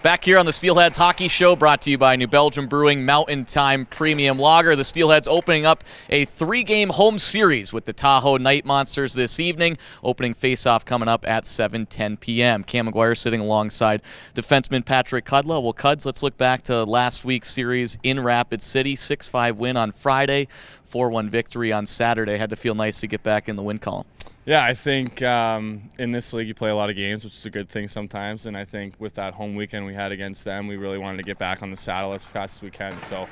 Back here on the Steelheads Hockey Show, brought to you by New Belgium Brewing Mountain Time Premium Lager. The Steelheads opening up a 3-game home series with the Tahoe Night Monsters this evening. Opening face-off coming up at 7:10 p.m. Cam McGuire sitting alongside defenseman Patrick Kudla. Well, Cuds, let's look back to last week's series in Rapid City. 6-5 win on Friday, 4-1 victory on Saturday. Had to feel nice to get back in the win column. Yeah, I think in this league you play a lot of games, which is a good thing sometimes. And I think with that home weekend we had against them, we really wanted to get back on the saddle as fast as we can. So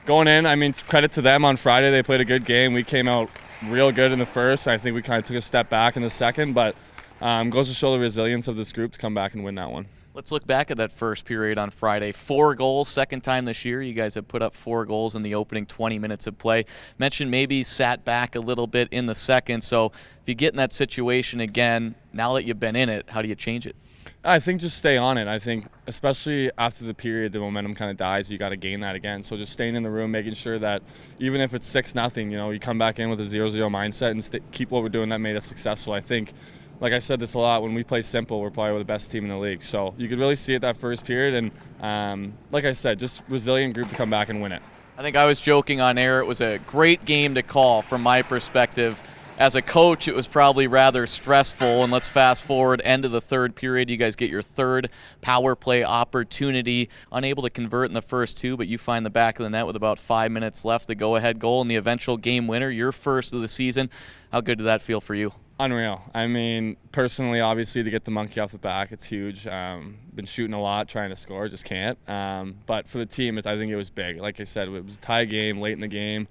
going in, I mean, credit to them on Friday. They played a good game. We came out real good in the first. I think we kind of took a step back in the second, but goes to show the resilience of this group to come back and win that one. Let's look back at that first period on Friday. 4 goals, second time this year. You guys have put up 4 goals in the opening 20 minutes of play. Mentioned maybe sat back a little bit in the second. So if you get in that situation again, now that you've been in it, how do you change it? I think just stay on it. I think especially after the period, the momentum kind of dies. You got to gain that again. So just staying in the room, making sure that even if it's 6-0, you come back in with a 0-0 mindset and keep what we're doing that made us successful. I think, like I've said this a lot, when we play simple, we're probably the best team in the league. So you could really see it that first period. And like I said, just resilient group to come back and win it. I think I was joking on air. It was a great game to call from my perspective. As a coach, it was probably rather stressful. And let's fast forward, end of the third period. You guys get your third power play opportunity. Unable to convert in the first 2, but you find the back of the net with about 5 minutes left. The go-ahead goal and the eventual game winner, your first of the season. How good did that feel for you? Unreal. I mean, personally, obviously, to get the monkey off the back, it's huge. Been shooting a lot, trying to score, just can't. But for the team, I think it was big. Like I said, it was a tie game late in the game.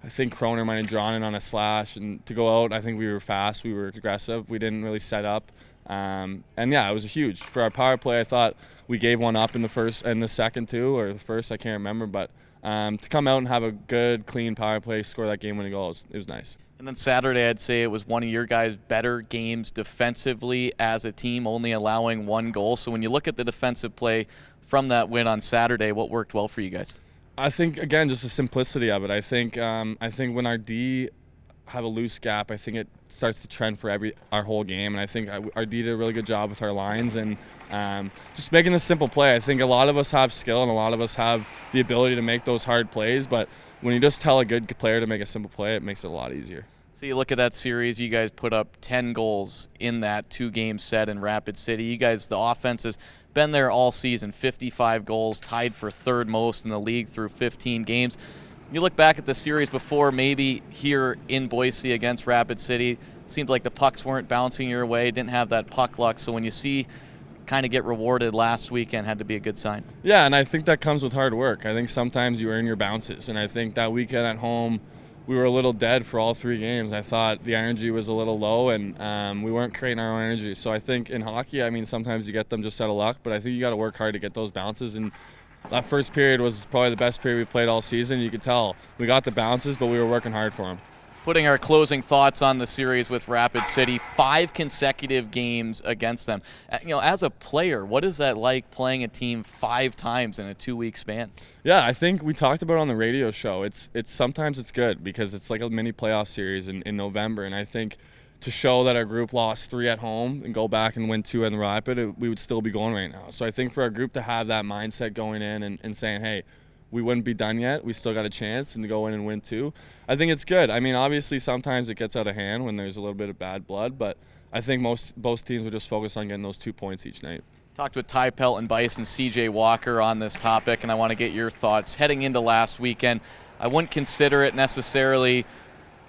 I think Kroner might have drawn in on a slash, and to go out, I think we were fast, we were aggressive, we didn't really set up. And yeah, it was huge. For our power play, I thought we gave one up in the first and the second too, or the first, I can't remember. But to come out and have a good, clean power play, score that game-winning goal, it was nice. And then Saturday, I'd say it was one of your guys' better games defensively as a team, only allowing 1 goal. So when you look at the defensive play from that win on Saturday, what worked well for you guys? I think, again, just the simplicity of it. I think when our D have a loose gap, I think it starts to trend for our whole game. And I think our D did a really good job with our lines and just making this simple play. I think a lot of us have skill and a lot of us have the ability to make those hard plays. But when you just tell a good player to make a simple play, it makes it a lot easier. So you look at that series, you guys put up 10 goals in that 2-game set in Rapid City. You guys, the offense has been there all season, 55 goals, tied for 3rd most in the league through 15 games. You look back at the series before, maybe here in Boise against Rapid City, seemed like the pucks weren't bouncing your way, didn't have that puck luck. So when you see kind of get rewarded last weekend, had to be a good sign. Yeah, and I think that comes with hard work. I think sometimes you earn your bounces, and I think that weekend at home, we were a little dead for all 3 games. I thought the energy was a little low, and we weren't creating our own energy. So I think in hockey, I mean, sometimes you get them just out of luck, but I think you got to work hard to get those bounces. And that first period was probably the best period we played all season. You could tell we got the bounces, but we were working hard for them. Putting our closing thoughts on the series with Rapid City, 5 consecutive games against them. As a player, what is that like playing a team 5 times in a 2-week span? Yeah, I think we talked about it on the radio show. It's sometimes it's good because it's like a mini playoff series in November, and I think to show that our group lost 3 at home and go back and win 2 in the Rapid, we would still be going right now. So I think for our group to have that mindset going in and saying, hey, we wouldn't be done yet. We still got a chance and to go in and win 2. I think it's good. I mean, obviously sometimes it gets out of hand when there's a little bit of bad blood, but I think both teams would just focus on getting those 2 points each night. Talked with Ty Pelton Bice and CJ Walker on this topic, and I want to get your thoughts. Heading into last weekend, I wouldn't consider it necessarily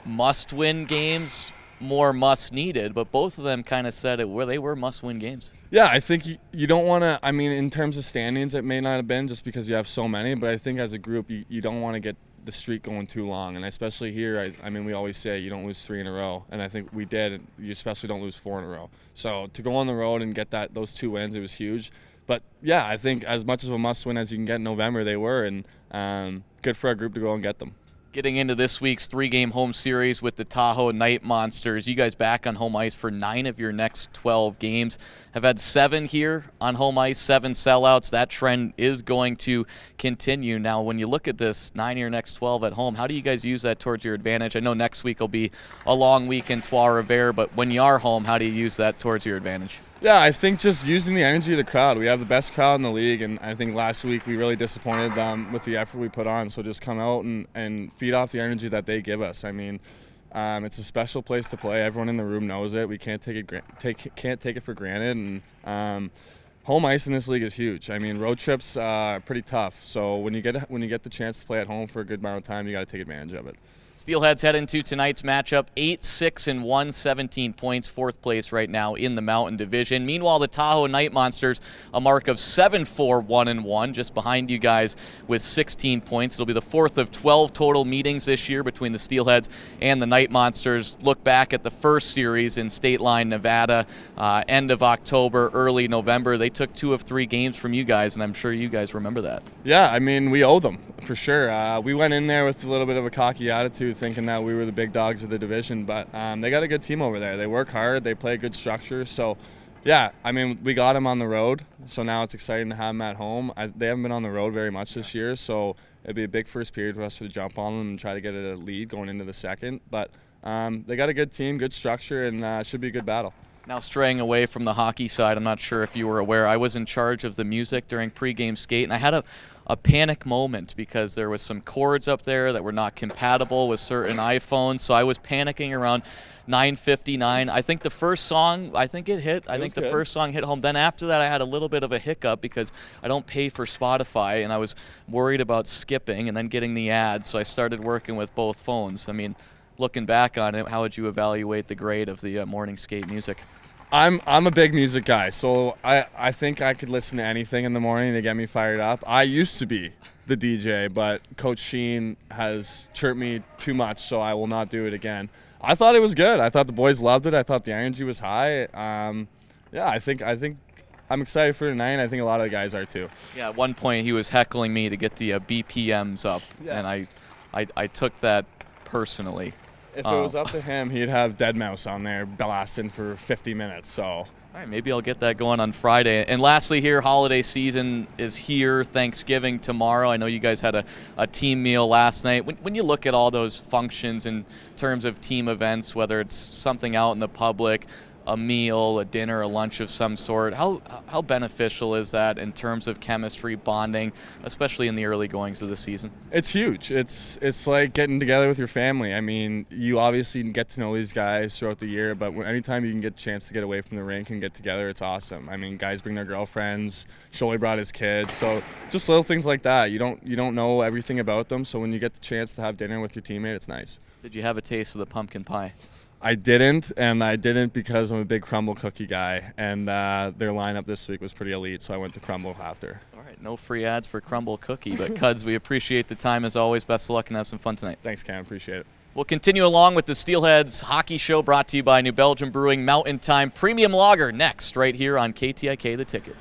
must-win games, more must-needed, but both of them kind of said they were must-win games. Yeah, I think you don't want to, I mean, in terms of standings, it may not have been just because you have so many, but I think as a group, you don't want to get the streak going too long. And especially here, I mean, we always say you don't lose 3 in a row, and I think we did. And you especially don't lose 4 in a row. So to go on the road and get those 2 wins, it was huge. But yeah, I think as much of a must-win as you can get in November, they were, and good for our group to go and get them. Getting into this week's 3-game home series with the Tahoe Night Monsters. You guys back on home ice for 9 of your next 12 games. Have had 7 here on home ice, 7 sellouts. That trend is going to continue. Now, when you look at this, 9 of your next 12 at home, how do you guys use that towards your advantage? I know next week will be a long week in Trois-Rivières, but when you are home, how do you use that towards your advantage? Yeah, I think just using the energy of the crowd. We have the best crowd in the league, and I think last week we really disappointed them with the effort we put on. So just come out and feed off the energy that they give us. I mean, it's a special place to play. Everyone in the room knows it. We can't take it for granted. And home ice in this league is huge. I mean, road trips are pretty tough. So when you get the chance to play at home for a good amount of time, you got to take advantage of it. Steelheads head into tonight's matchup 8-6-1, 17 points, fourth place right now in the Mountain Division. Meanwhile, the Tahoe Night Monsters, a mark of 7-4-1-1, just behind you guys with 16 points. It'll be the fourth of 12 total meetings this year between the Steelheads and the Night Monsters. Look back at the first series in State Line, Nevada, end of October, early November. They took 2 of 3 games from you guys, and I'm sure you guys remember that. Yeah, I mean, we owe them for sure. We went in there with a little bit of a cocky attitude, thinking that we were the big dogs of the division, but they got a good team over there. They work hard, they play a good structure. So, yeah, I mean, we got them on the road, so now it's exciting to have them at home. They haven't been on the road very much this year, so it'd be a big first period for us to jump on them and try to get a lead going into the second. But they got a good team, good structure, and it should be a good battle. Now straying away from the hockey side, I'm not sure if you were aware, I was in charge of the music during pregame skate, and I had a panic moment because there was some chords up there that were not compatible with certain iPhones, so I was panicking around 9:59. I think the first song, it hit. I think the first song hit home. Then after that, I had a little bit of a hiccup because I don't pay for Spotify, and I was worried about skipping and then getting the ads, so I started working with both phones. I mean, looking back on it, how would you evaluate the grade of the morning skate music? I'm a big music guy, so I think I could listen to anything in the morning to get me fired up. I used to be the DJ, but Coach Sheen has chirped me too much, so I will not do it again. I thought it was good. I thought the boys loved it. I thought the energy was high. Yeah, I think I'm excited for tonight, and I think a lot of the guys are too. Yeah, at one point he was heckling me to get the BPMs up, and I took that personally. If it was up to him, he'd have Deadmau5 on there blasting for 50 minutes. So, all right, maybe I'll get that going on Friday. And lastly here, holiday season is here, Thanksgiving tomorrow. I know you guys had a team meal last night. When you look at all those functions in terms of team events, whether it's something out in the public, a meal, a dinner, a lunch of some sort, how beneficial is that in terms of chemistry, bonding, especially in the early goings of the season? It's huge. It's like getting together with your family. I mean, you obviously get to know these guys throughout the year, but anytime you can get a chance to get away from the rink and get together, it's awesome. I mean, guys bring their girlfriends. Sholey brought his kids. So just little things like that. You don't know everything about them, so when you get the chance to have dinner with your teammate, it's nice. Did you have a taste of the pumpkin pie? I didn't because I'm a big crumble cookie guy, and their lineup this week was pretty elite, so I went to crumble after. All right, no free ads for crumble cookie, but Cuds, we appreciate the time as always. Best of luck and have some fun tonight. Thanks, Cam. Appreciate it. We'll continue along with the Steelheads Hockey Show brought to you by New Belgium Brewing Mountain Time Premium Lager next right here on KTIK The Ticket.